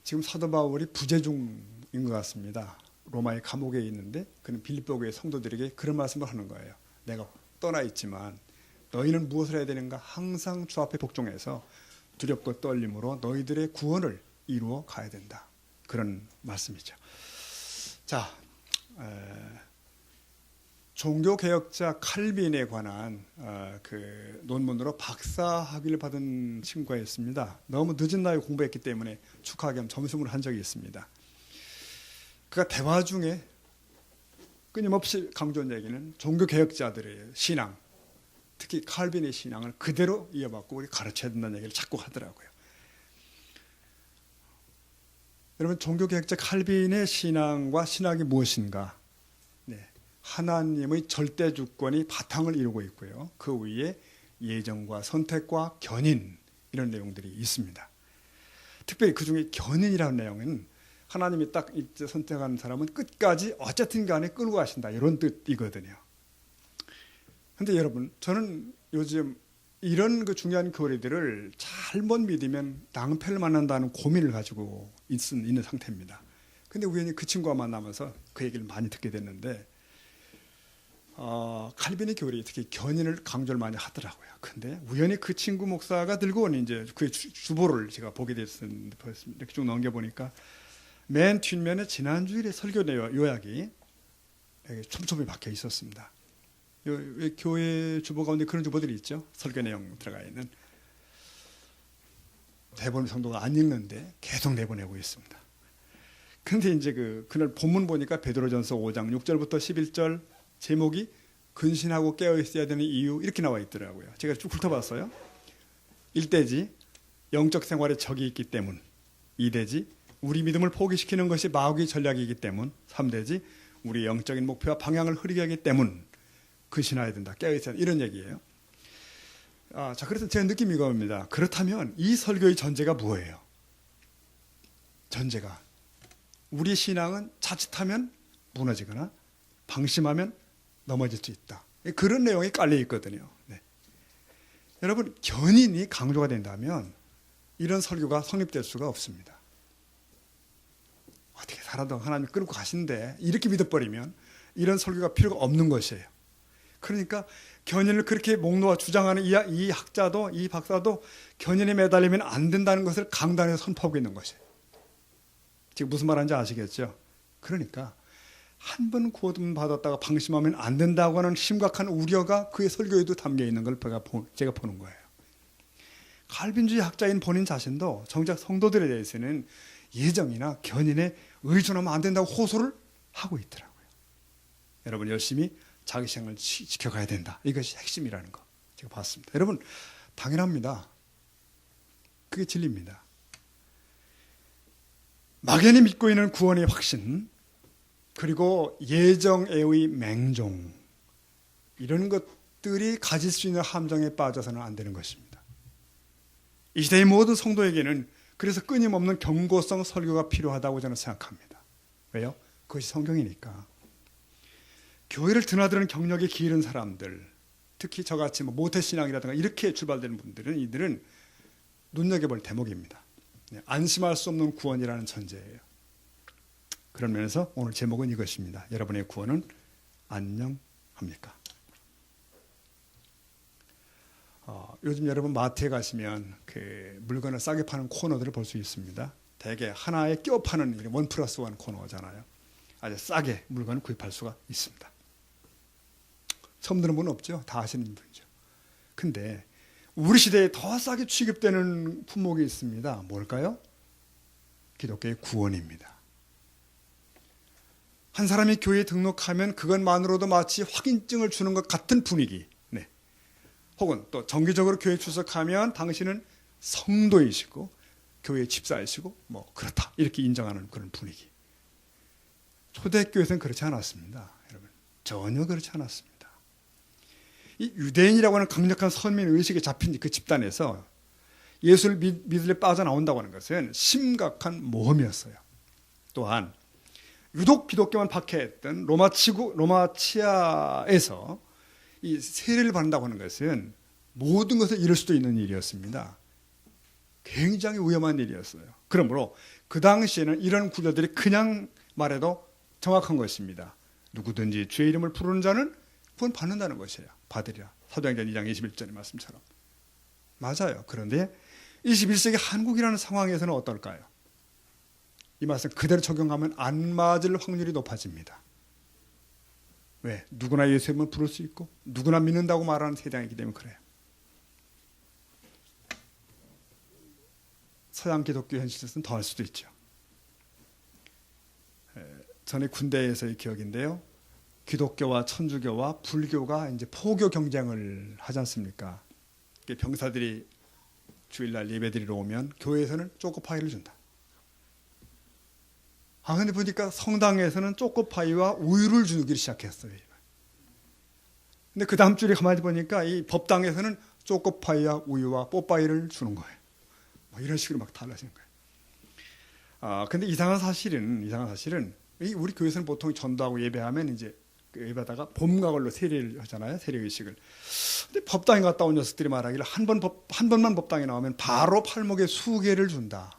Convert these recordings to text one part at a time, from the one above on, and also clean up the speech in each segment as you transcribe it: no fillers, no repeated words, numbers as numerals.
지금 사도 바울이 부재 중인 것 같습니다. 로마의 감옥에 있는데 그는 빌립보교의 성도들에게 그런 말씀을 하는 거예요. 내가 떠나 있지만 너희는 무엇을 해야 되는가? 항상 주 앞에 복종해서 두렵고 떨림으로 너희들의 구원을 이루어 가야 된다. 그런 말씀이죠. 자, 종교개혁자 칼빈에 관한 그 논문으로 박사학위를 받은 친구가 있습니다. 너무 늦은 나이에 공부했기 때문에 축하하게 하면 점수를 한 적이 있습니다. 그가 대화 중에 끊임없이 강조한 얘기는 종교개혁자들의 신앙, 특히 칼빈의 신앙을 그대로 이어받고 우리 가르쳐야 된다는 얘기를 자꾸 하더라고요. 여러분, 종교개혁자 칼빈의 신앙과 신학이 무엇인가? 네, 하나님의 절대 주권이 바탕을 이루고 있고요. 그 위에 예정과 선택과 견인, 이런 내용들이 있습니다. 특별히 그 중에 견인이라는 내용은 하나님이 딱 선택한 사람은 끝까지 어쨌든 간에 끌고 가신다, 이런 뜻이거든요. 근데 여러분, 저는 요즘 이런 그 중요한 교리들을 잘못 믿으면 낭패를 만난다는 고민을 가지고 있는 상태입니다. 근데 우연히 그 친구와 만나면서 그 얘기를 많이 듣게 됐는데, 칼빈의 교리, 특히 견인을 강조를 많이 하더라고요. 근데 우연히 그 친구 목사가 들고 온 이제 그 주보를 제가 보게 됐는데, 이렇게 쭉 넘겨보니까 맨 뒷면에 지난주일에 설교 요약이 촘촘히 박혀 있었습니다. 교회 주보 가운데 그런 주보들이 있죠. 설교 내용 들어가 있는. 대부분 성도가 안 읽는데 계속 내보내고 있습니다. 근데 이제 그날 본문 보니까 베드로전서 5장 6절부터 11절 제목이 근신하고 깨어 있어야 되는 이유, 이렇게 나와 있더라고요. 제가 쭉 훑어봤어요. 1대지 영적 생활에 적이 있기 때문, 2대지 우리 믿음을 포기시키는 것이 마귀의 전략이기 때문, 3대지 우리 영적인 목표와 방향을 흐리게 하기 때문 근신해야 된다, 깨어 있어야 된다, 이런 얘기예요. 자, 그래서 제 느낌이 이겁니다. 그렇다면 이 설교의 전제가 뭐예요? 전제가 우리 신앙은 자칫하면 무너지거나 방심하면 넘어질 수 있다, 그런 내용이 깔려 있거든요. 네. 여러분, 견인이 강조가 된다면 이런 설교가 성립될 수가 없습니다. 어떻게 살아도 하나님이 끌고 가신대, 이렇게 믿어버리면 이런 설교가 필요가 없는 것이에요. 그러니까 견인을 그렇게 목 놓아 주장하는 이 학자도, 이 박사도 견인에 매달리면 안 된다는 것을 강단에서 선포하고 있는 것이에요. 지금 무슨 말하는지 아시겠죠? 그러니까 한 번 구원 받았다가 방심하면 안 된다고 하는 심각한 우려가 그의 설교에도 담겨 있는 걸 제가 보는 거예요. 칼빈주의 학자인 본인 자신도 정작 성도들에 대해서는 예정이나 견인에 의존하면 안 된다고 호소를 하고 있더라고요. 여러분, 열심히 자기 생을 지켜가야 된다, 이것이 핵심이라는 거 제가 봤습니다. 여러분, 당연합니다. 그게 진리입니다. 막연히 믿고 있는 구원의 확신, 그리고 예정애의 맹종, 이런 것들이 가질 수 있는 함정에 빠져서는 안 되는 것입니다. 이 시대의 모든 성도에게는 그래서 끊임없는 경고성 설교가 필요하다고 저는 생각합니다. 왜요? 그것이 성경이니까. 교회를 드나드는 경력이 길은 사람들, 특히 저같이 모태신앙이라든가 이렇게 출발되는 분들은, 이들은 눈여겨볼 대목입니다. 안심할 수 없는 구원이라는 전제예요. 그런 면에서 오늘 제목은 이것입니다. 여러분의 구원은 안녕합니까? 요즘 여러분 마트에 가시면 그 물건을 싸게 파는 코너들을 볼 수 있습니다. 대개 하나에 껴 파는 1+1 코너잖아요. 아주 싸게 물건을 구입할 수가 있습니다. 처음 들은 분은 없죠? 다 아시는 분이죠. 근데 우리 시대에 더 싸게 취급되는 품목이 있습니다. 뭘까요? 기독교의 구원입니다. 한 사람이 교회에 등록하면 그것만으로도 마치 확인증을 주는 것 같은 분위기. 네. 혹은 또 정기적으로 교회에 출석하면 당신은 성도이시고 교회 집사이시고 그렇다, 이렇게 인정하는 그런 분위기. 초대교회에서는 그렇지 않았습니다. 여러분, 전혀 그렇지 않았습니다. 이 유대인이라고 하는 강력한 선민 의식에 잡힌 그 집단에서 예수를 믿으려 빠져나온다고 하는 것은 심각한 모험이었어요. 또한 유독 기독교만 박해했던 로마치아에서 이 세례를 받는다고 하는 것은 모든 것을 잃을 수도 있는 일이었습니다. 굉장히 위험한 일이었어요. 그러므로 그 당시에는 이런 구절들이 그냥 말해도 정확한 것입니다. 누구든지 주의 이름을 부르는 자는 구원 받는다는 것이에요. 받으리라. 사도행전 2장 21절의 말씀처럼. 맞아요. 그런데 21세기 한국이라는 상황에서는 어떨까요? 이 말씀 그대로 적용하면 안 맞을 확률이 높아집니다. 왜? 누구나 예수 이름을 부를 수 있고 누구나 믿는다고 말하는 세상이기 때문에 그래요. 서양 기독교 현실에서는 더 할 수도 있죠. 전에 군대에서의 기억인데요. 기독교와 천주교와 불교가 이제 포교 경쟁을 하지 않습니까? 병사들이 주일날 예배드리러 오면 교회에서는 초코파이를 준다. 근데 보니까 성당에서는 초코파이와 우유를 주기 시작했어요. 근데 그 다음 주에 가만히 보니까 이 법당에서는 초코파이와 우유와 뽀빠이를 주는 거예요. 이런 식으로 막 달라지는 거예요. 근데 이상한 사실은 우리 교회에서는 보통 전도하고 예배하면 이제 그 예배하다가 봄과 가을로 세례를 하잖아요. 세례의식을. 근데 법당에 갔다 온 녀석들이 말하기를 한 번만 법당에 나오면 바로 팔목에 수계를 준다.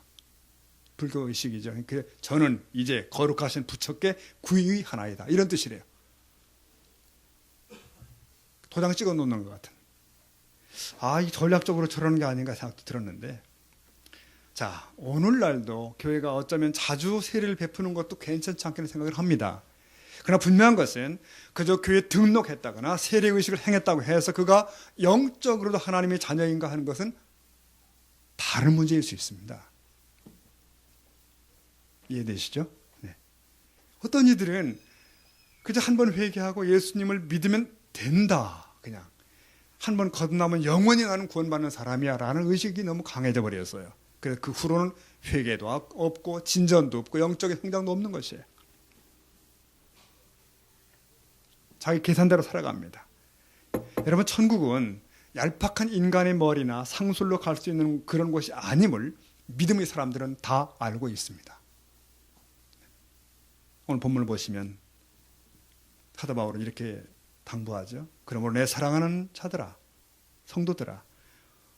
불교 의식이죠. 저는 이제 거룩하신 부처께 구의 하나이다. 이런 뜻이래요. 도장 찍어 놓는 것 같은. 이 전략적으로 저러는 게 아닌가 생각도 들었는데, 자, 오늘날도 교회가 어쩌면 자주 세례를 베푸는 것도 괜찮지 않겠는 생각을 합니다. 그러나 분명한 것은 그저 교회에 등록했다거나 세례의식을 행했다고 해서 그가 영적으로도 하나님의 자녀인가 하는 것은 다른 문제일 수 있습니다. 이해되시죠? 네. 어떤 이들은 그저 한 번 회개하고 예수님을 믿으면 된다. 그냥 한 번 거듭나면 영원히 나는 구원받는 사람이야 라는 의식이 너무 강해져 버렸어요. 그래서 그 후로는 회개도 없고 진전도 없고 영적인 성장도 없는 것이에요. 자기 계산대로 살아갑니다. 여러분, 천국은 얄팍한 인간의 머리나 상술로 갈 수 있는 그런 곳이 아님을 믿음의 사람들은 다 알고 있습니다. 오늘 본문을 보시면 사도 바울은 이렇게 당부하죠. 그러므로 내 사랑하는 자들아, 성도들아,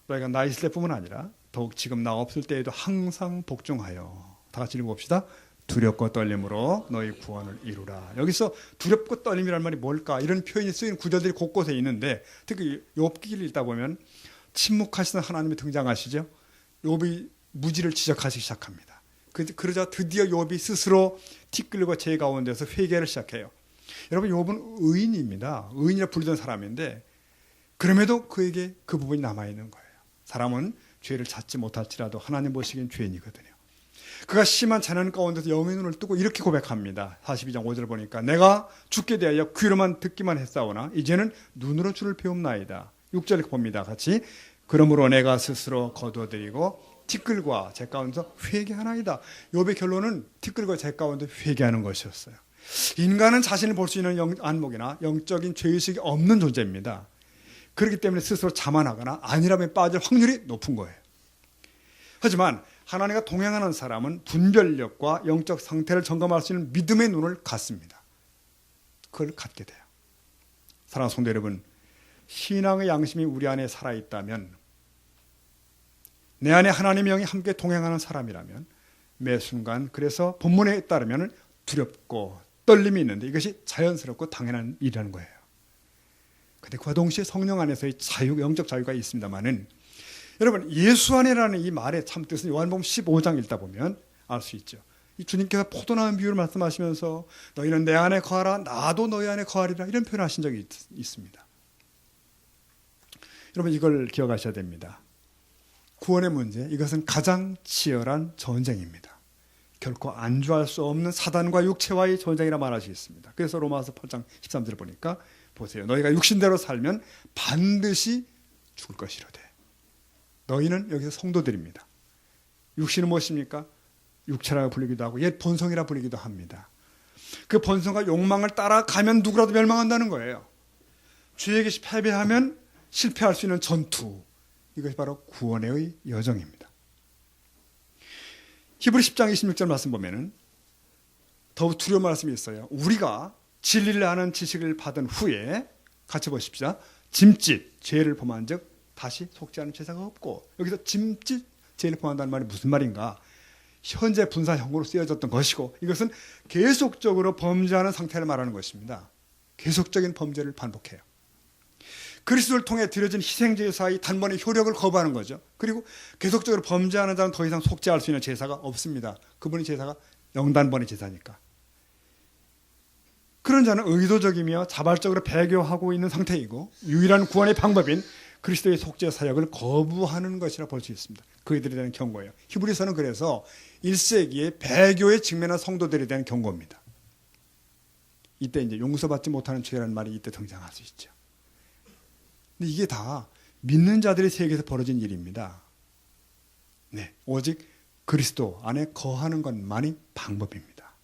너희가 나 있을 때뿐만 아니라 더욱 지금 나 없을 때에도 항상 복종하여. 다 같이 읽어봅시다. 두렵고 떨림으로 너희 구원을 이루라. 여기서 두렵고 떨림이라는 말이 뭘까? 이런 표현이 쓰이는 구절들이 곳곳에 있는데, 특히 욥기를 읽다 보면 침묵하시는 하나님이 등장하시죠. 욥이 무지를 지적하시기 시작합니다. 그러자 드디어 욥이 스스로 티끌과 죄 가운데서 회개를 시작해요. 여러분, 욥은 의인입니다. 의인이라 불리던 사람인데 그럼에도 그에게 그 부분이 남아있는 거예요. 사람은 죄를 찾지 못할지라도 하나님 보시기엔 죄인이거든요. 그가 심한 재난 가운데서 영의 눈을 뜨고 이렇게 고백합니다. 42장 5절 보니까 내가 죽게 대하여 귀로만 듣기만 했사오나 이제는 눈으로 주를 배움나이다. 6절 봅니다. 같이. 그러므로 내가 스스로 거두어드리고 티끌과 재 가운데서 회개하나이다. 욥의 결론은 티끌과 재 가운데 회개하는 것이었어요. 인간은 자신을 볼 수 있는 안목이나 영적인 죄의식이 없는 존재입니다. 그렇기 때문에 스스로 자만하거나 안일함에 빠질 확률이 높은 거예요. 하지만 하나님과 동행하는 사람은 분별력과 영적 상태를 점검할 수 있는 믿음의 눈을 갖습니다. 그걸 갖게 돼요. 사랑하는 성도 여러분, 신앙의 양심이 우리 안에 살아있다면, 내 안에 하나님의 영이 함께 동행하는 사람이라면 매 순간, 그래서 본문에 따르면 두렵고 떨림이 있는데 이것이 자연스럽고 당연한 일이라는 거예요. 그런데 그와 동시에 성령 안에서의 자유, 영적 자유가 있습니다만은, 여러분, 예수 안에라는 이 말의 참 뜻은 요한복음 15장 읽다 보면 알 수 있죠. 이 주님께서 포도나무 비유를 말씀하시면서 너희는 내 안에 거하라, 나도 너희 안에 거하리라, 이런 표현을 하신 적이 있습니다. 여러분, 이걸 기억하셔야 됩니다. 구원의 문제, 이것은 가장 치열한 전쟁입니다. 결코 안주할 수 없는 사단과 육체와의 전쟁이라 말할 수 있습니다. 그래서 로마서 8장 13절을 보니까 보세요. 너희가 육신대로 살면 반드시 죽을 것이로되. 너희는 여기서 성도들입니다. 육신은 무엇입니까? 육체라고 불리기도 하고 옛 본성이라 불리기도 합니다. 그 본성과 욕망을 따라가면 누구라도 멸망한다는 거예요. 죄에게 패배하면 실패할 수 있는 전투, 이것이 바로 구원의 여정입니다. 히브리 10장 26절 말씀 보면은 더욱 두려운 말씀이 있어요. 우리가 진리를 아는 지식을 받은 후에, 같이 보십시다. 짐짓 죄를 범한 적 다시 속지 않은 제사가 없고, 여기서 짐짓 죄를 범한다는 말이 무슨 말인가? 현재 분사형으로 쓰여졌던 것이고 이것은 계속적으로 범죄하는 상태를 말하는 것입니다. 계속적인 범죄를 반복해요. 그리스도를 통해 드려진 희생제사의 단번에 효력을 거부하는 거죠. 그리고 계속적으로 범죄하는 자는 더 이상 속죄할 수 있는 제사가 없습니다. 그분의 제사가 영단번의 제사니까. 그런 자는 의도적이며 자발적으로 배교하고 있는 상태이고 유일한 구원의 방법인 그리스도의 속죄 사역을 거부하는 것이라 볼 수 있습니다. 그들에 대한 경고예요. 히브리서는 그래서 1세기에 배교에 직면한 성도들에 대한 경고입니다. 이때 이제 용서받지 못하는 죄라는 말이 이때 등장할 수 있죠. 근데 이게 다 믿는 자들의 세계에서 벌어진 일입니다. 네, 오직 그리스도 안에 거하는 것만이 방법입니다.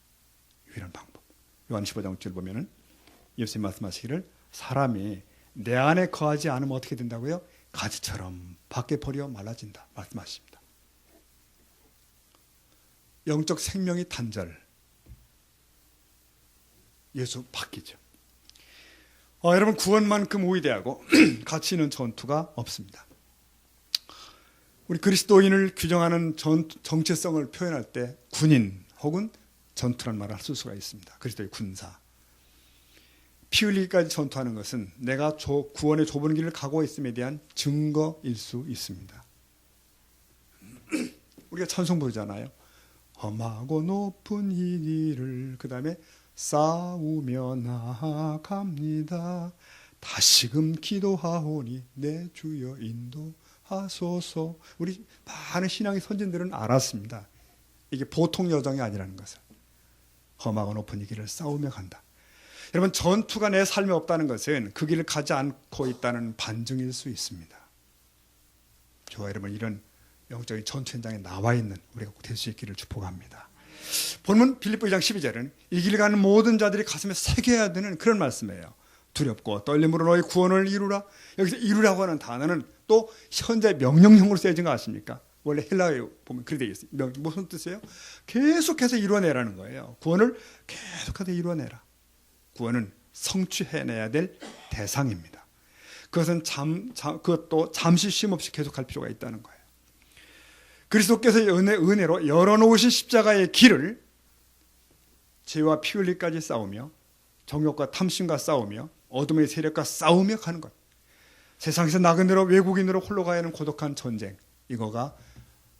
유일한 방법. 요한 15장 6절 보면은 예수님 말씀하시기를 사람이 내 안에 거하지 않으면 어떻게 된다고요? 가지처럼 밖에 버려 말라진다 말씀하십니다. 영적 생명이 단절. 예수 바뀌죠. 여러분 구원만큼 위대하고 가치 있는 전투가 없습니다. 우리 그리스도인을 규정하는 정체성을 표현할 때 군인 혹은 전투란 말을 쓸 수가 있습니다. 그리스도의 군사. 피 흘리기까지 전투하는 것은 내가 구원의 좁은 길을 가고 있음에 대한 증거일 수 있습니다. 우리가 찬송 부르잖아요. 험하고 높은 이 길을 그 다음에 싸우며 나아갑니다. 다시금 기도하오니 내 주여 인도하소서. 우리 많은 신앙의 선진들은 알았습니다. 이게 보통 여정이 아니라는 것을. 험하고 높은 이 길을 싸우며 간다. 여러분 전투가 내 삶에 없다는 것은 그 길을 가지 않고 있다는 반증일 수 있습니다. 저와 여러분 이런 영적인 전투 현장에 나와 있는 우리가 꼭 될 수 있기를 축복합니다. 본문 빌립보 2장 12절은 이 길 가는 모든 자들이 가슴에 새겨야 되는 그런 말씀이에요. 두렵고 떨림으로 너희 구원을 이루라. 여기서 이루라고 하는 단어는 또 현재 명령형으로 쓰여진 거 아십니까? 원래 헬라어에 보면 그렇게 되어 있어요. 무슨 뜻이에요? 계속해서 이루어내라는 거예요. 구원을 계속해서 이루어내라. 구원은 성취해내야 될 대상입니다. 그것은 그것도 잠시 쉼 없이 계속할 필요가 있다는 거예요. 그리스도께서의 은혜로 열어놓으신 십자가의 길을 죄와 피 흘리기까지 싸우며 정욕과 탐심과 싸우며 어둠의 세력과 싸우며 가는 것. 세상에서 나그네로 외국인으로 홀로 가야 하는 고독한 전쟁. 이거가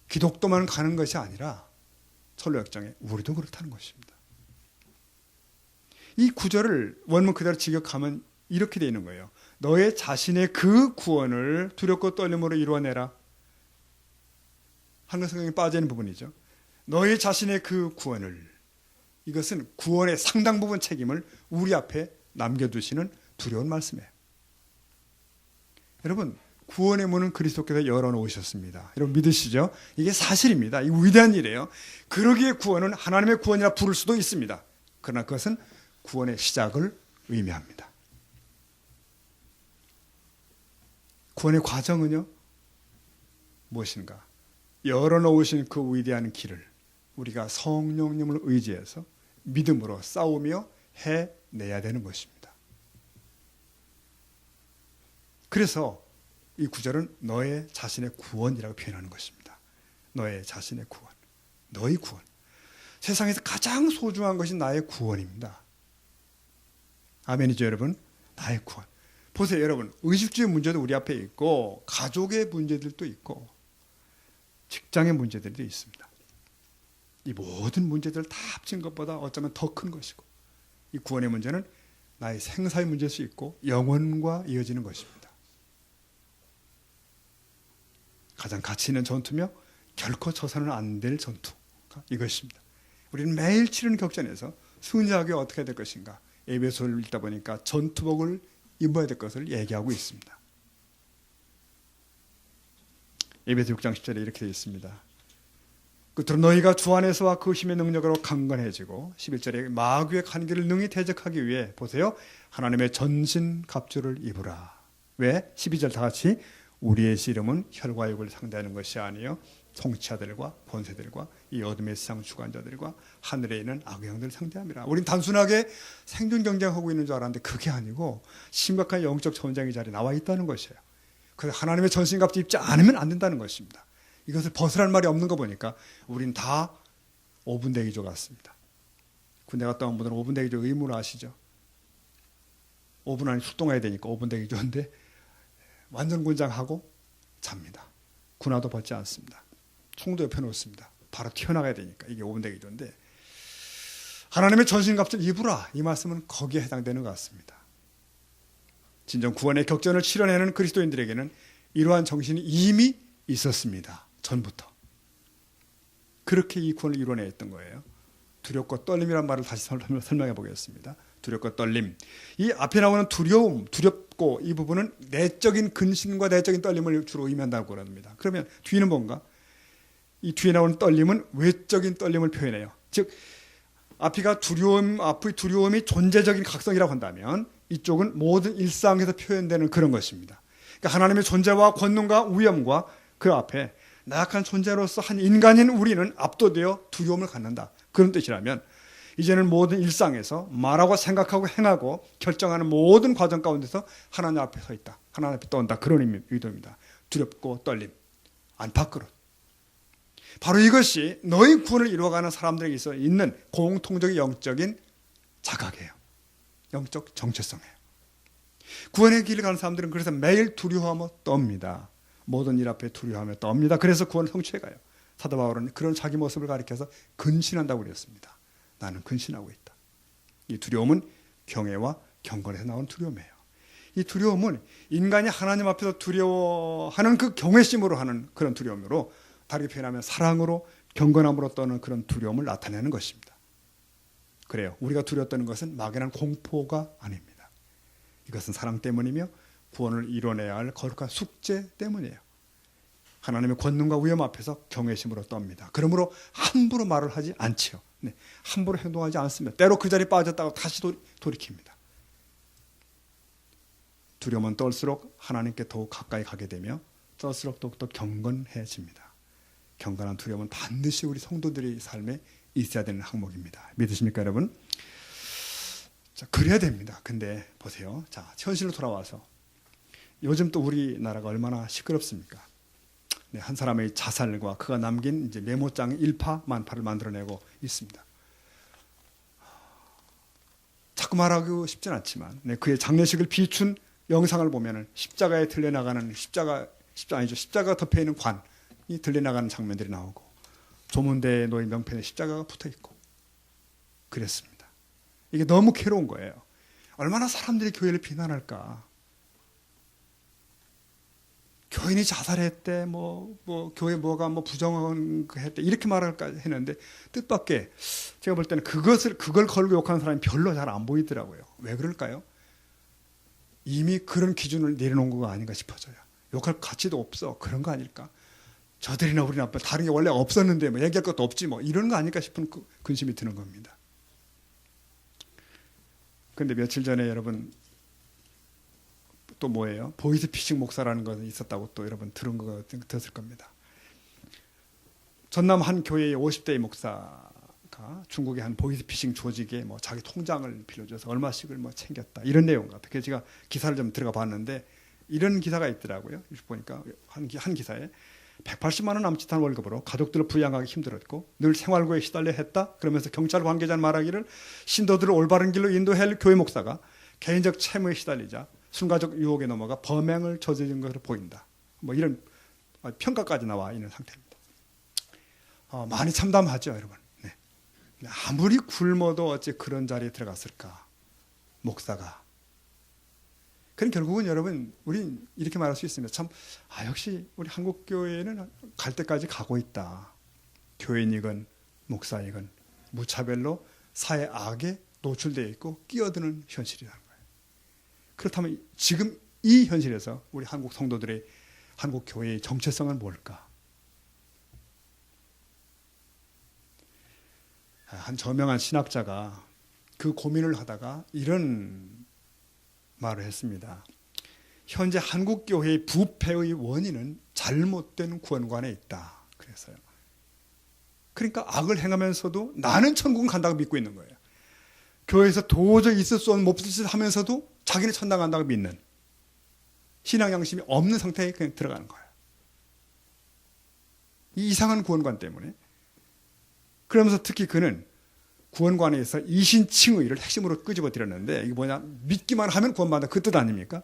기독도만 가는 것이 아니라 철로역정에 우리도 그렇다는 것입니다. 이 구절을 원문 그대로 직역하면 이렇게 되어 있는 거예요. 너의 자신의 그 구원을 두렵고 떨림으로 이루어내라. 한글 성경에 빠져 있는 부분이죠. 너의 자신의 그 구원을. 이것은 구원의 상당 부분 책임을 우리 앞에 남겨두시는 두려운 말씀이에요. 여러분 구원의 문은 그리스도께서 열어놓으셨습니다. 여러분 믿으시죠? 이게 사실입니다. 이 위대한 일이에요. 그러기에 구원은 하나님의 구원이라 부를 수도 있습니다. 그러나 그것은 구원의 시작을 의미합니다. 구원의 과정은요 무엇인가? 열어놓으신 그 위대한 길을 우리가 성령님을 의지해서 믿음으로 싸우며 해내야 되는 것입니다. 그래서 이 구절은 너의 자신의 구원이라고 표현하는 것입니다. 너의 자신의 구원, 너의 구원. 세상에서 가장 소중한 것이 나의 구원입니다. 아멘이죠 여러분? 나의 구원. 보세요 여러분, 의식주의 문제도 우리 앞에 있고 가족의 문제들도 있고 직장의 문제들도 있습니다. 이 모든 문제들을 다 합친 것보다 어쩌면 더 큰 것이고 이 구원의 문제는 나의 생사의 문제일 수 있고 영원과 이어지는 것입니다. 가장 가치 있는 전투며 결코 져서는 안 될 전투가 이것입니다. 우리는 매일 치르는 격전에서 승리하게 어떻게 될 것인가. 에베소를 읽다 보니까 전투복을 입어야 될 것을 얘기하고 있습니다. 에베소 6장 10절에 이렇게 되어 있습니다. 끝으로 너희가 주 안에서와 그 힘의 능력으로 강건해지고 11절에 마귀의 간계를 능히 대적하기 위해 보세요. 하나님의 전신 갑주를 입으라. 왜? 12절 다 같이 우리의 씨름은 혈과 육을 상대하는 것이 아니요 통치자들과 권세들과 이 어둠의 세상 주관자들과 하늘에 있는 악의 영들을 상대함이라. 우린 단순하게 생존 경쟁하고 있는 줄 알았는데 그게 아니고 심각한 영적 전쟁의 자리에 나와 있다는 것이에요. 그래서 하나님의 전신갑주 입지 않으면 안 된다는 것입니다. 이것을 벗으란 말이 없는 거 보니까 우린 다 5분 대기조 같습니다. 군대 갔다 온 분들은 5분 대기조 의무를 아시죠? 5분 안에 출동해야 되니까 5분 대기조인데 완전 군장하고 잡니다. 군화도 벗지 않습니다. 총도 옆에 놓습니다. 바로 튀어나가야 되니까 이게 5분 대기조인데 하나님의 전신갑주를 입으라 이 말씀은 거기에 해당되는 것 같습니다. 진정 구원의 격전을 치러내는 그리스도인들에게는 이러한 정신이 이미 있었습니다. 전부터. 그렇게 이 구원을 이뤄내야 했던 거예요. 두렵고 떨림이란 말을 다시 설명해 보겠습니다. 두렵고 떨림. 이 앞에 나오는 두려움, 두렵고 이 부분은 내적인 근심과 내적인 떨림을 주로 의미한다고 합니다. 그러면 뒤는 뭔가? 이 뒤에 나오는 떨림은 외적인 떨림을 표현해요. 즉 앞이가 앞의 두려움이 존재적인 각성이라고 한다면 이쪽은 모든 일상에서 표현되는 그런 것입니다. 그러니까 하나님의 존재와 권능과 위엄과 그 앞에 나약한 존재로서 한 인간인 우리는 압도되어 두려움을 갖는다. 그런 뜻이라면 이제는 모든 일상에서 말하고 생각하고 행하고 결정하는 모든 과정 가운데서 하나님 앞에 서 있다. 하나님 앞에 떠온다. 그런 의도입니다. 두렵고 떨림. 안팎으로. 바로 이것이 너희 구원을 이루어가는 사람들에게 있어 있는 공통적인 영적인 자각이에요. 영적 정체성이에요. 구원의 길을 가는 사람들은 그래서 매일 두려워하며 떱니다. 모든 일 앞에 두려워하며 떱니다. 그래서 구원을 성취해 가요. 사도 바울은 그런 자기 모습을 가리켜서 근신한다고 그랬습니다. 나는 근신하고 있다. 이 두려움은 경외와 경건에서 나온 두려움이에요. 이 두려움은 인간이 하나님 앞에서 두려워하는 그 경외심으로 하는 그런 두려움으로 다르게 표현하면 사랑으로 경건함으로 떠는 그런 두려움을 나타내는 것입니다. 그래요. 우리가 두려웠다는 것은 막연한 공포가 아닙니다. 이것은 사랑 때문이며 구원을 이뤄내야 할 거룩한 숙제 때문이에요. 하나님의 권능과 위엄 앞에서 경외심으로 떱니다. 그러므로 함부로 말을 하지 않지요. 네, 함부로 행동하지 않습니다. 때로 그 자리에 빠졌다고 다시 돌이킵니다. 두려움은 떨수록 하나님께 더욱 가까이 가게 되며 떨수록 더욱더 경건해집니다. 경건한 두려움은 반드시 우리 성도들의 삶에 있어야 되는 항목입니다. 믿으십니까 여러분? 자, 그래야 됩니다. 근데 보세요. 자, 현실로 돌아와서 요즘 또 우리나라가 얼마나 시끄럽습니까? 네, 한 사람의 자살과 그가 남긴 이제 메모장 일파만파를 만들어내고 있습니다. 자꾸 말하고 싶진 않지만 그의 장례식을 비춘 영상을 보면은 십자가에 들려나가는 십자가 덮여 있는 관이 들려나가는 장면들이 나오고 조문대에 놓인 명펜에 십자가가 붙어 있고 그랬습니다. 이게 너무 괴로운 거예요. 얼마나 사람들이 교회를 비난할까? 교인이 자살했대, 교회 뭐가 부정했대 이렇게 말할까 했는데 뜻밖의 제가 볼 때는 그걸 걸고 욕하는 사람이 별로 잘 안 보이더라고요. 왜 그럴까요? 이미 그런 기준을 내려놓은 거 아닌가 싶어져요. 욕할 가치도 없어. 그런 거 아닐까? 저들이나 우리나 다른 게 원래 없었는데 얘기할 것도 없지 이런 거 아닐까 싶은 근심이 드는 겁니다. 그런데 며칠 전에 여러분 또 뭐예요? 보이스피싱 목사라는 것이 있었다고 또 여러분 들었을 겁니다. 전남 한 교회의 50대의 목사가 중국의 한 보이스피싱 조직에 자기 통장을 빌려줘서 얼마씩을 챙겼다 이런 내용 같아요. 그래서 제가 기사를 좀 들어가 봤는데 이런 기사가 있더라고요. 보니까 한 기사에 180만 원 남짓한 월급으로 가족들을 부양하기 힘들었고 늘 생활고에 시달려 했다. 그러면서 경찰 관계자는 말하기를 신도들을 올바른 길로 인도해야 할 교회 목사가 개인적 채무에 시달리자 순간적 유혹에 넘어가 범행을 저지른 것으로 보인다. 이런 평가까지 나와 있는 상태입니다. 많이 참담하죠, 여러분. 네. 아무리 굶어도 어찌 그런 자리에 들어갔을까, 목사가. 그럼 결국은 여러분, 우린 이렇게 말할 수 있습니다. 역시 우리 한국 교회는 갈 때까지 가고 있다. 교인이건 목사이건 무차별로 사회 악에 노출되어 있고 끼어드는 현실이라는 거예요. 그렇다면 지금 이 현실에서 우리 한국 성도들의 한국 교회의 정체성은 뭘까? 한 저명한 신학자가 그 고민을 하다가 이런 말을 했습니다. 현재 한국 교회의 부패의 원인은 잘못된 구원관에 있다. 그래서요. 그러니까 악을 행하면서도 나는 천국은 간다고 믿고 있는 거예요. 교회에서 도저히 있을 수 없는 몹쓸 짓을 하면서도 자기는 천당 간다고 믿는 신앙 양심이 없는 상태에 그냥 들어가는 거예요. 이 이상한 구원관 때문에. 그러면서 특히 그는 구원관에서 이신칭의를 핵심으로 끄집어들였는데 이게 뭐냐, 믿기만 하면 구원받는다, 그 뜻 아닙니까?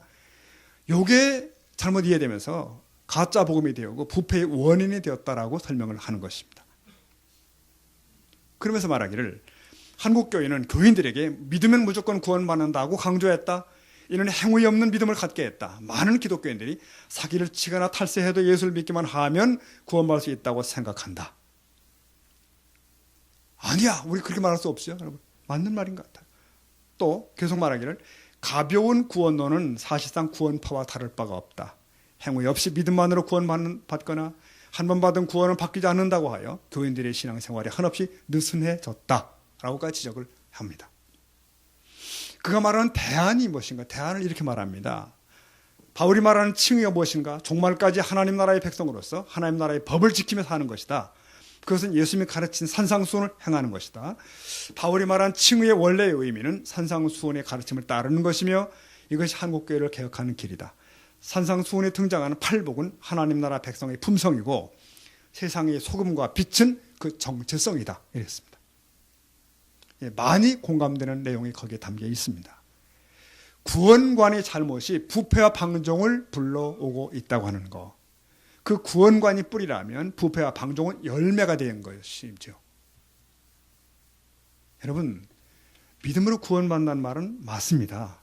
요게 잘못 이해되면서 가짜 복음이 되었고 부패의 원인이 되었다라고 설명을 하는 것입니다. 그러면서 말하기를 한국 교회는 교인들에게 믿으면 무조건 구원받는다고 강조했다. 이는 행위 없는 믿음을 갖게 했다. 많은 기독교인들이 사기를 치거나 탈세해도 예수를 믿기만 하면 구원받을 수 있다고 생각한다. 아니야, 우리 그렇게 말할 수 없어요, 여러분. 맞는 말인 것 같아요. 또 계속 말하기를 가벼운 구원론은 사실상 구원파와 다를 바가 없다. 행위 없이 믿음만으로 구원받거나 한 번 받은 구원은 바뀌지 않는다고 하여 교인들의 신앙생활이 한없이 느슨해졌다라고까지 지적을 합니다. 그가 말하는 대안이 무엇인가? 대안을 이렇게 말합니다. 바울이 말하는 칭의가 무엇인가? 종말까지 하나님 나라의 백성으로서 하나님 나라의 법을 지키며 사는 것이다. 그것은 예수님이 가르친 산상수훈을 행하는 것이다. 바울이 말한 칭의의 원래의 의미는 산상수훈의 가르침을 따르는 것이며 이것이 한국교회를 개혁하는 길이다. 산상수훈에 등장하는 팔복은 하나님 나라 백성의 품성이고 세상의 소금과 빛은 그 정체성이다. 이랬습니다. 많이 공감되는 내용이 거기에 담겨 있습니다. 구원관의 잘못이 부패와 방종을 불러오고 있다고 하는 거. 그 구원관이 뿌리라면 부패와 방종은 열매가 된 것이죠. 여러분, 믿음으로 구원받는다는 말은 맞습니다.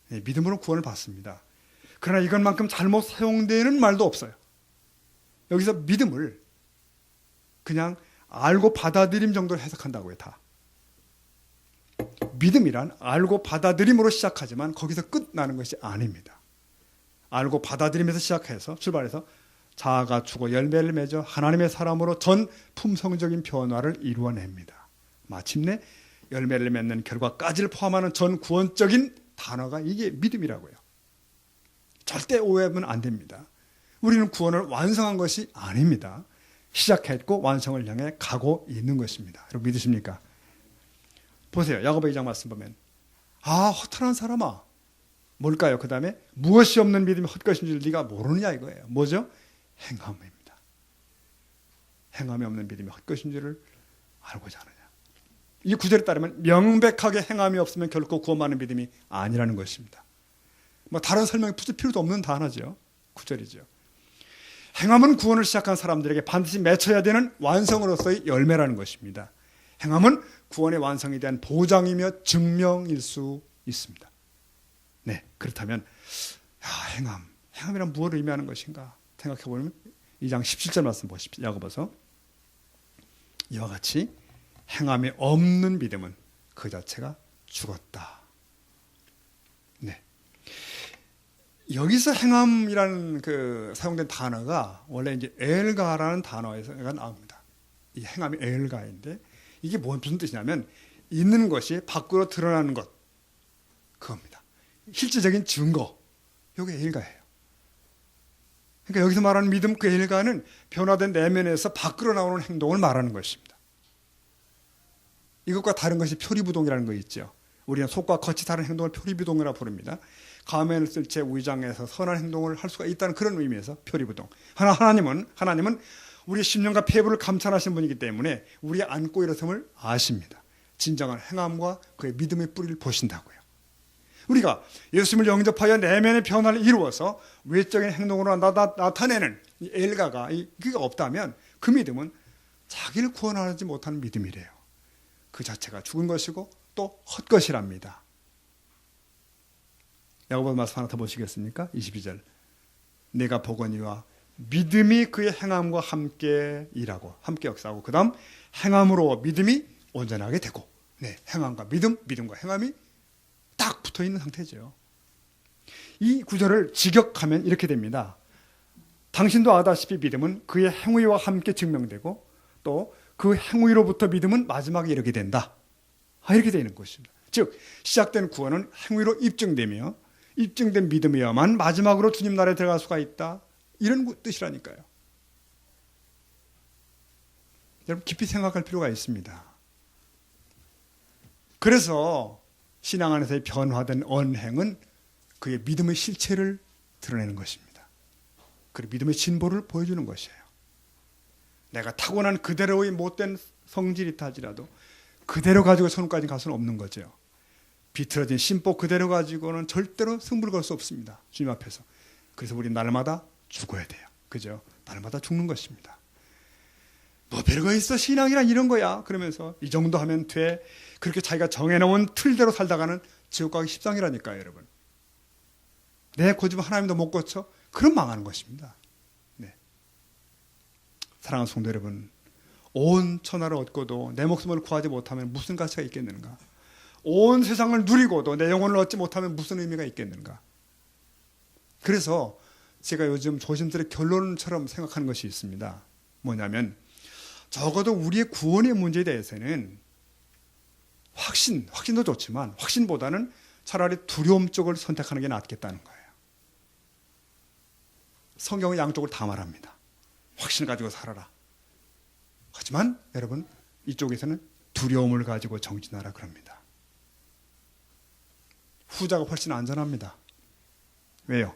믿음으로 구원을 받습니다. 그러나 이것만큼 잘못 사용되는 말도 없어요. 여기서 믿음을 그냥 알고 받아들임 정도로 해석한다고요, 다. 믿음이란 알고 받아들임으로 시작하지만 거기서 끝나는 것이 아닙니다. 알고 받아들임에서 시작해서 출발해서 자아가 죽어 열매를 맺어 하나님의 사람으로 전 품성적인 변화를 이루어냅니다. 마침내 열매를 맺는 결과까지를 포함하는 전 구원적인 단어가 이게 믿음이라고요. 절대 오해하면 안 됩니다. 우리는 구원을 완성한 것이 아닙니다. 시작했고 완성을 향해 가고 있는 것입니다. 여러분 믿으십니까? 보세요. 야고보 2장 말씀 보면 허탄한 사람아. 뭘까요? 그 다음에 무엇이 없는 믿음이 헛것인 줄 네가 모르느냐 이거예요. 뭐죠? 행함입니다. 행함이 없는 믿음이 헛것인 줄을 알고자 하느냐. 이 구절에 따르면 명백하게 행함이 없으면 결코 구원받는 믿음이 아니라는 것입니다. 다른 설명이 붙일 필요도 없는 단어죠. 구절이죠. 행함은 구원을 시작한 사람들에게 반드시 맺혀야 되는 완성으로서의 열매라는 것입니다. 행함은 구원의 완성에 대한 보장이며 증명일 수 있습니다. 네, 그렇다면 행함이란 무엇을 의미하는 것인가 생각해보면 2장 17절 말씀 보십시오. 야고보서 이와 같이 행함이 없는 믿음은 그 자체가 죽었다. 네. 여기서 행함이라는 그 사용된 단어가 원래 이제 엘가라는 단어에서 나옵니다. 이 행함이 엘가인데 이게 무슨 뜻이냐면 있는 것이 밖으로 드러나는 것, 그겁니다. 실질적인 증거, 이게 엘가예요. 그러니까 여기서 말하는 믿음, 그 엘가는 변화된 내면에서 밖으로 나오는 행동을 말하는 것입니다. 이것과 다른 것이 표리부동이라는 거 있죠. 우리는 속과 겉이 다른 행동을 표리부동이라고 부릅니다. 가면을 쓸 채 위장에서 선한 행동을 할 수가 있다는 그런 의미에서 표리부동. 하나님은 우리의 심령과 폐부를 감찰하신 분이기 때문에 우리의 안고 일어섬을 아십니다. 진정한 행함과 그의 믿음의 뿌리를 보신다고요. 우리가 예수님을 영접하여 내면의 변화를 이루어서 외적인 행동으로 나타내는 이 엘가가 그게 없다면 그 믿음은 자기를 구원하지 못하는 믿음이래요. 그 자체가 죽은 것이고 또 헛것이랍니다. 야고보 말씀 하나 더 보시겠습니까? 22절. 내가 보거니와 믿음이 그의 행함과 함께 일하고 함께 역사하고 그 다음 행함으로 믿음이 온전하게 되고, 네, 행함과 믿음과 행함이 딱 붙어있는 상태죠. 이 구절을 직역하면 이렇게 됩니다. 당신도 아다시피 믿음은 그의 행위와 함께 증명되고 또 그 행위로부터 믿음은 마지막에 이르게 된다. 이렇게 되는 것입니다. 즉 시작된 구원은 행위로 입증되며 입증된 믿음이야만 마지막으로 주님 나라에 들어갈 수가 있다. 이런 뜻이라니까요. 여러분 깊이 생각할 필요가 있습니다. 그래서 신앙 안에서의 변화된 언행은 그의 믿음의 실체를 드러내는 것입니다. 그리고 믿음의 진보를 보여주는 것이에요. 내가 타고난 그대로의 못된 성질이다 할지라도 그대로 가지고 성까지 갈 수는 없는 거죠. 비틀어진 심보 그대로 가지고는 절대로 승부를 걸 수 없습니다. 주님 앞에서. 그래서 우리 날마다 죽어야 돼요. 그죠? 날마다 죽는 것입니다. 뭐 별거 있어, 신앙이란 이런 거야 그러면서 이 정도 하면 돼, 그렇게 자기가 정해놓은 틀대로 살다가는 지옥 가기 십상이라니까요. 여러분, 내 고집 하나님도 못 고쳐? 그럼 망하는 것입니다. 네. 사랑하는 성도 여러분, 온 천하를 얻고도 내 목숨을 구하지 못하면 무슨 가치가 있겠는가? 온 세상을 누리고도 내 영혼을 얻지 못하면 무슨 의미가 있겠는가? 그래서 제가 요즘 조심스레 결론처럼 생각하는 것이 있습니다. 뭐냐면 적어도 우리의 구원의 문제에 대해서는 확신도 좋지만 확신보다는 차라리 두려움 쪽을 선택하는 게 낫겠다는 거예요. 성경은 양쪽을 다 말합니다. 확신을 가지고 살아라. 하지만 여러분, 이쪽에서는 두려움을 가지고 정진하라 그럽니다. 후자가 훨씬 안전합니다. 왜요?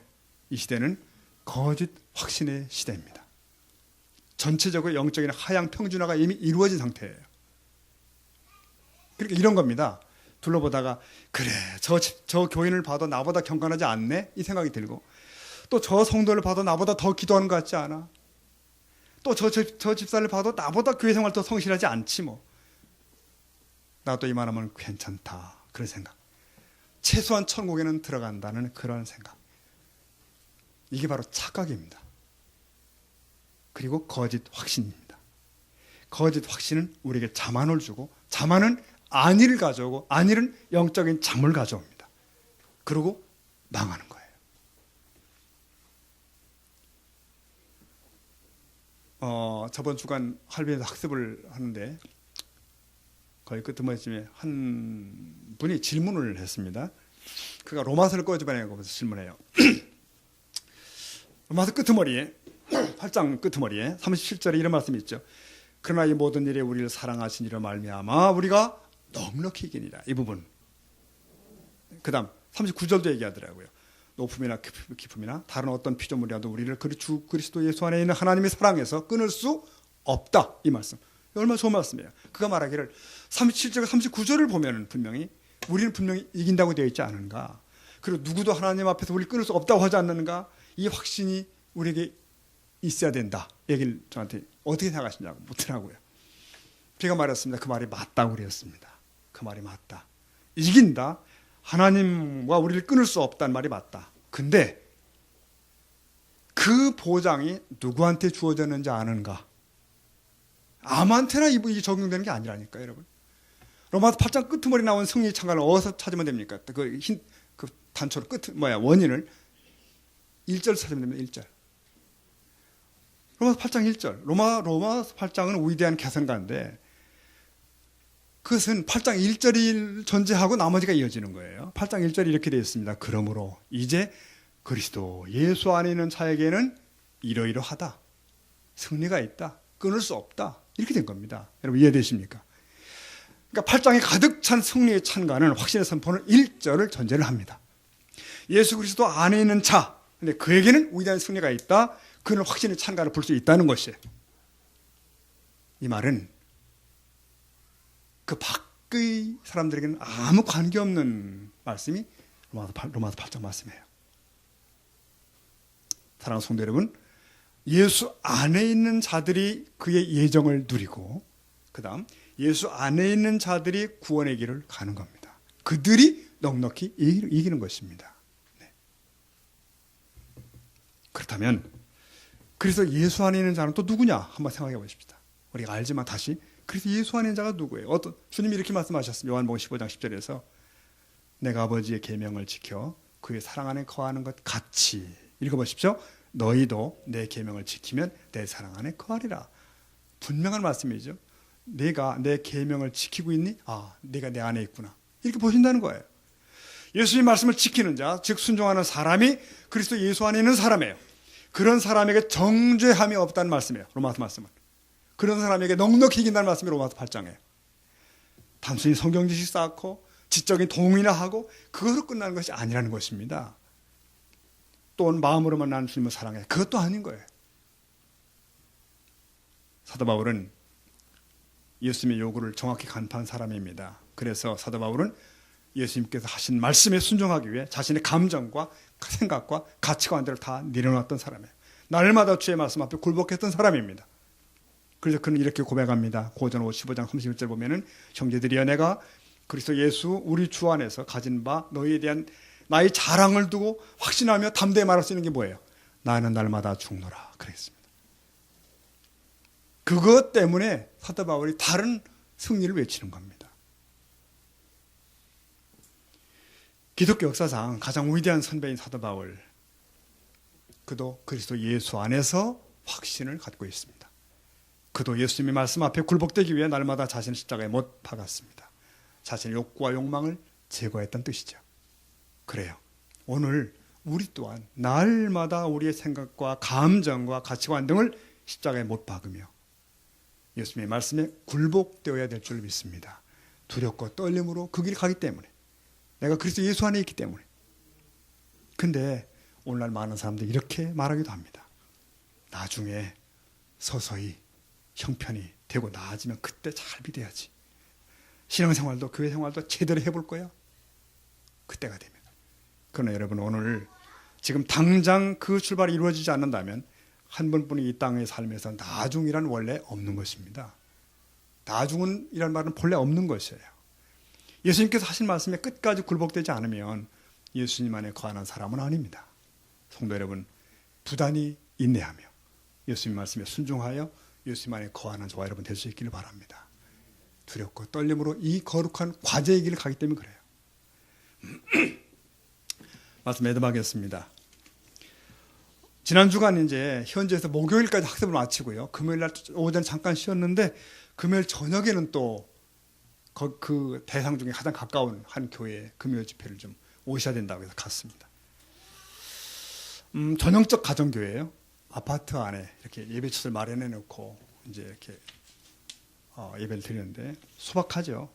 이 시대는 거짓 확신의 시대입니다. 전체적으로 영적인 하향 평준화가 이미 이루어진 상태예요. 그러니까 이런 겁니다. 둘러보다가 그래, 저 교인을 봐도 나보다 경건하지 않네? 이 생각이 들고, 또 저 성도를 봐도 나보다 더 기도하는 것 같지 않아? 또 저 집사를 봐도 나보다 교회 생활 더 성실하지 않지 뭐. 나도 이만하면 괜찮다. 그런 생각. 최소한 천국에는 들어간다는 그런 생각. 이게 바로 착각입니다. 그리고 거짓 확신입니다. 거짓 확신은 우리에게 자만을 주고, 자만은 안위를 가져오고, 안위는 영적인 잠을 가져옵니다. 그리고 망하는 거예요. 저번 주간 할빈에서 학습을 하는데 거의 끄트머리쯤에 한 분이 질문을 했습니다. 그가 로마서를 꺼집어내고 질문해요. 로마서 끄트머리에 8장 끄트머리에 37절에 이런 말씀이 있죠. 그러나 이 모든 일에 우리를 사랑하신 이로 말미암아 우리가 넉넉히 이기니라. 이 부분. 그 다음 39절도 얘기하더라고요. 높음이나 깊음이나 다른 어떤 피조물이라도 우리를 주 그리스도 예수 안에 있는 하나님의 사랑에서 끊을 수 없다. 이 말씀. 얼마나 좋은 말씀이에요. 그가 말하기를 37절과 39절을 보면 분명히 우리는 분명히 이긴다고 되어 있지 않은가. 그리고 누구도 하나님 앞에서 우리를 끊을 수 없다고 하지 않는가. 이 확신이 우리에게 있어야 된다. 얘기를 저한테 어떻게 생각하시냐고 묻더라고요. 제가 말했습니다. 그 말이 맞다고 그랬습니다. 그 말이 맞다. 이긴다. 하나님과 우리를 끊을 수 없다는 말이 맞다. 근데 그 보장이 누구한테 주어졌는지 아는가? 아무한테나 이 적용되는 게 아니라니까요, 여러분. 로마서 8장 끄트머리 나온 승리 창간을 어디서 찾으면 됩니까? 그 단초로 원인을 1절 찾으면 됩니다. 1절. 로마서 8장 1절. 로마서 8장은 위대한 개선가인데 그것은 8장 1절을 전제하고 나머지가 이어지는 거예요. 8장 1절이 이렇게 되어 있습니다. 그러므로 이제 그리스도 예수 안에 있는 자에게는 이러이러하다. 승리가 있다. 끊을 수 없다. 이렇게 된 겁니다. 여러분 이해되십니까? 그러니까 8장에 가득 찬 승리의 찬가는 확신의 선포는 1절을 전제를 합니다. 예수 그리스도 안에 있는 자, 근데 그에게는 위대한 승리가 있다. 그는 확신의 찬가를 볼 수 있다는 것이에요. 이 말은 그 밖의 사람들에게는 아무 관계없는 말씀이 로마서 8장 말씀이에요. 사랑하는 성도 여러분, 예수 안에 있는 자들이 그의 예정을 누리고 그 다음 예수 안에 있는 자들이 구원의 길을 가는 겁니다. 그들이 넉넉히 이기는 것입니다. 네. 그렇다면 그래서 예수 안에 있는 자는 또 누구냐 한번 생각해 보십시다. 우리가 알지만 다시 그래서 예수 안에 있는 자가 누구예요? 주님이 이렇게 말씀하셨습니다. 요한복음 15장 10절에서 내가 아버지의 계명을 지켜 그의 사랑 안에 거하는 것 같이 읽어보십시오. 너희도 내 계명을 지키면 내 사랑 안에 거하리라. 분명한 말씀이죠. 내가 내 계명을 지키고 있니? 네가 내 안에 있구나. 이렇게 보신다는 거예요. 예수님 말씀을 지키는 자, 즉 순종하는 사람이 그리스도 예수 안에 있는 사람이에요. 그런 사람에게 정죄함이 없다는 말씀이에요. 로마서 말씀은. 그런 사람에게 넉넉히 이긴다는 말씀이 로마서 8장이에요. 단순히 성경 지식 쌓고 지적인 동의나 하고 그것으로 끝나는 것이 아니라는 것입니다. 또는 마음으로만 나는 주님을 사랑해. 그것도 아닌 거예요. 사도 바울은 예수님의 요구를 정확히 간파한 사람입니다. 그래서 사도 바울은 예수님께서 하신 말씀에 순종하기 위해 자신의 감정과 생각과 가치관들을 다 내려놨던 사람이에요. 날마다 주의 말씀 앞에 굴복했던 사람입니다. 그래서 그는 이렇게 고백합니다. 고전 55장 31절 보면은 형제들이여 내가 그리스도 예수 우리 주 안에서 가진 바 너희에 대한 나의 자랑을 두고 확신하며 담대히 말할 수 있는 게 뭐예요? 나는 날마다 죽노라 그랬습니다. 그것 때문에 사도 바울이 다른 승리를 외치는 겁니다. 기독교 역사상 가장 위대한 선배인 사도 바울, 그도 그리스도 예수 안에서 확신을 갖고 있습니다. 그도 예수님의 말씀 앞에 굴복되기 위해 날마다 자신의 십자가에 못 박았습니다. 자신의 욕구와 욕망을 제거했던 뜻이죠. 그래요. 오늘 우리 또한 날마다 우리의 생각과 감정과 가치관 등을 십자가에 못 박으며 예수님의 말씀에 굴복되어야 될 줄 믿습니다. 두렵고 떨림으로 그 길을 가기 때문에, 내가 그리스도 예수 안에 있기 때문에. 근데 오늘날 많은 사람들이 이렇게 말하기도 합니다. 나중에 서서히 형편이 되고 나아지면 그때 잘 믿어야지. 신앙생활도 교회 생활도 제대로 해볼 거야. 그때가 되면. 그러나 여러분, 오늘 지금 당장 그 출발이 이루어지지 않는다면 한 번뿐인 이 땅의 삶에서 나중이란 원래 없는 것입니다. 나중이란 말은 본래 없는 것이에요. 예수님께서 하신 말씀에 끝까지 굴복되지 않으면 예수님 안에 거하는 사람은 아닙니다. 성도 여러분, 부단히 인내하며 예수님 말씀에 순종하여 예수님 안에 거하는 저와 여러분 될 수 있기를 바랍니다. 두렵고 떨림으로 이 거룩한 과제의 길을 가기 때문에 그래요. 말씀 매듭하겠습니다. 지난 주간 이제 현지에서 목요일까지 학습을 마치고요. 금요일 날 오전 잠깐 쉬었는데 금요일 저녁에는 또 그 대상 중에 가장 가까운 한 교회에 금요일 집회를 좀 오셔야 된다고 해서 갔습니다. 전형적 가정교회예요. 아파트 안에 이렇게 예배처를 마련해 놓고 이제 이렇게 예배를 드리는데 소박하죠.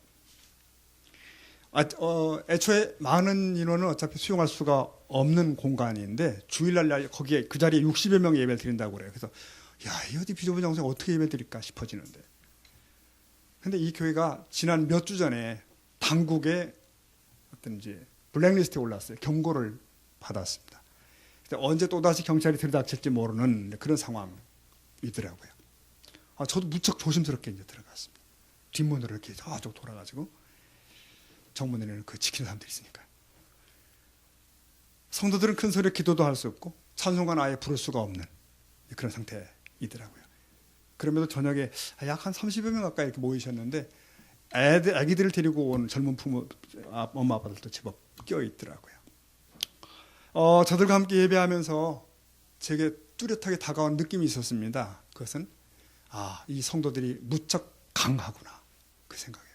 애초에 많은 인원은 어차피 수용할 수가 없는 공간인데 주일날 거기에 그 자리에 60여 명의 예배를 드린다고 그래요. 그래서 이 어디 비좁은 장소에 어떻게 예배 드릴까 싶어지는데, 근데 이 교회가 지난 몇 주 전에 당국의 어떤 이제 블랙리스트에 올랐어요. 경고를 받았습니다. 언제 또다시 경찰이 들이닥칠지 모르는 그런 상황이더라고요. 저도 무척 조심스럽게 이제 들어갔습니다. 뒷문으로 이렇게 저쪽 돌아가지고 정문에는 그 지키는 사람들이 있으니까. 성도들은 큰 소리로 기도도 할 수 없고 찬송가는 아예 부를 수가 없는 그런 상태이더라고요. 그럼에도 저녁에 약 한 30여 명 가까이 이렇게 모이셨는데 아기들을 데리고 온 젊은 부모, 엄마 아빠들도 제법 껴 있더라고요. 저들과 함께 예배하면서 제게 뚜렷하게 다가온 느낌이 있었습니다. 그것은 이 성도들이 무척 강하구나, 그 생각이에요.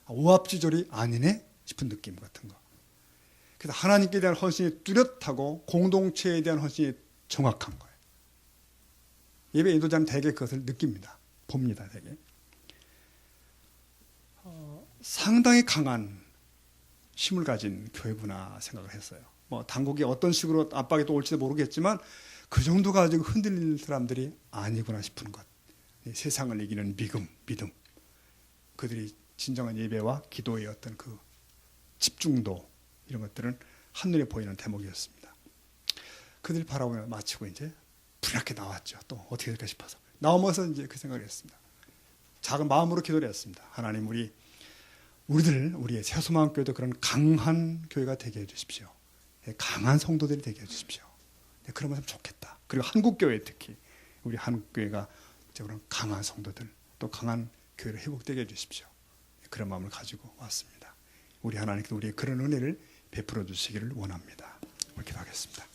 오합지졸이 아니네 싶은 느낌 같은 거. 그래서 하나님께 대한 헌신이 뚜렷하고 공동체에 대한 헌신이 정확한 거예요. 예배 인도자는 대개 그것을 느낍니다. 봅니다, 대개. 상당히 강한 힘을 가진 교회구나 생각을 했어요. 당국이 어떤 식으로 압박이 또 올지도 모르겠지만 그 정도 가지고 흔들릴 사람들이 아니구나 싶은 것. 세상을 이기는 믿음. 그들이 진정한 예배와 기도의 어떤 그 집중도, 이런 것들은 한눈에 보이는 대목이었습니다. 그들 바라보며 마치고 이제 불이 나게 나왔죠. 또 어떻게 될까 싶어서 나오면서 이제 그 생각을 했습니다. 작은 마음으로 기도를 했습니다. 하나님, 우리의 새소망교회도 그런 강한 교회가 되게 해주십시오. 강한 성도들이 되게 해주십시오. 그러면 좋겠다. 그리고 한국교회, 특히 우리 한국교회가 그런 강한 성도들, 또 강한 교회를 회복되게 해주십시오. 그런 마음을 가지고 왔습니다. 우리 하나님께서 우리의 그런 은혜를 베풀어 주시기를 원합니다. 기도하겠습니다.